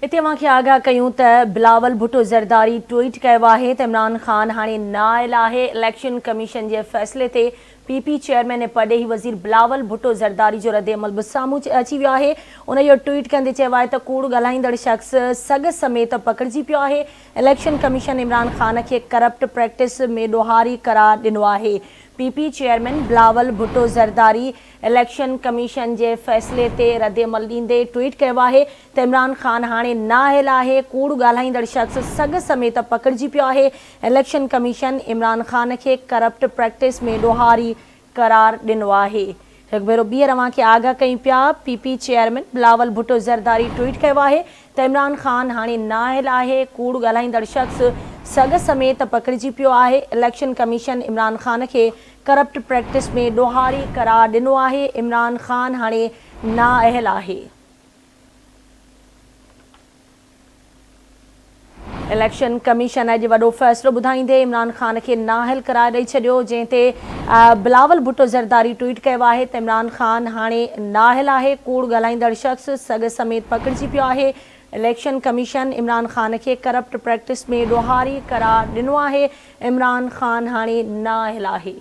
इते अव्हांखे आगाह कयूं त बिलावल भुट्टो ज़रदारी ट्वीट कयो आहे त इमरान ख़ान हाणे नाअहल आहे। इलेक्शन कमीशन जे फ़ैसिले ते पीपी चेयरमैन ऐं परॾेही वज़ीर बिलावल भुट्टो ज़रदारी जो रद्द-ए-अमल बि साम्हूं अची वियो आहे। उन इहो ट्वीट कंदे चयो आहे त कूड़ ॻाल्हाईंदड़ शख़्स सॻ समेत पकड़िजी पियो आहे। इलेक्शन कमीशन इमरान ख़ान खे करप्ट प्रैक्टिस में ॾोहारी करार ॾिनो आहे। PP chairman Bilawal Bhutto Zardari election commission जे फ़ैसिले ते रद्द-ए-अमल ॾींदे ट्वीट कयो आहे त इमरान ख़ान हाणे नाअहल आहे। कूड़ ॻाल्हाईंदड़ शख़्स सॻ समेत पकड़िजी पियो आहे। इलेक्शन कमीशन इमरान ख़ान खे करप्ट प्रैक्टिस में ॾोहारी करार ॾिनो आहे। हिकु भेरो ॿीहर अव्हांखे आगाह कयूं पिया। PP chairman Bilawal Bhutto Zardari tweet कयो आहे त इमरान ख़ान हाणे नाअहल आहे। कूड़ ॻाल्हाईंदड़ शख़्स सॻ समेत पकड़िजी पियो आहे। इलेक्शन कमीशन इमरान ख़ान खे करप्ट प्रैक्टिस में ॾोहारी करार ॾिनो आहे। इमरान ख़ान हाणे नाअहल आहे। इलेक्शन कमीशन अॼु वॾो फ़ैसिलो ॿुधाईंदे इमरान ख़ान खे नाअहल करार ॾेई छॾियो, जंहिं ते बिलावल भुट्टो ज़रदारी ट्वीट कयो आहे त इमरान ख़ान हाणे नाअहल आहे। कूड़ ॻाल्हाईंदड़ शख़्स सॻ समेत पकड़िजी पियो आहे। इलेक्शन कमीशन इमरान ख़ान खे करप्ट प्रैक्टिस में ॾोहारी करार ॾिनो आहे। इमरान ख़ान हाणे नाअहल आहे।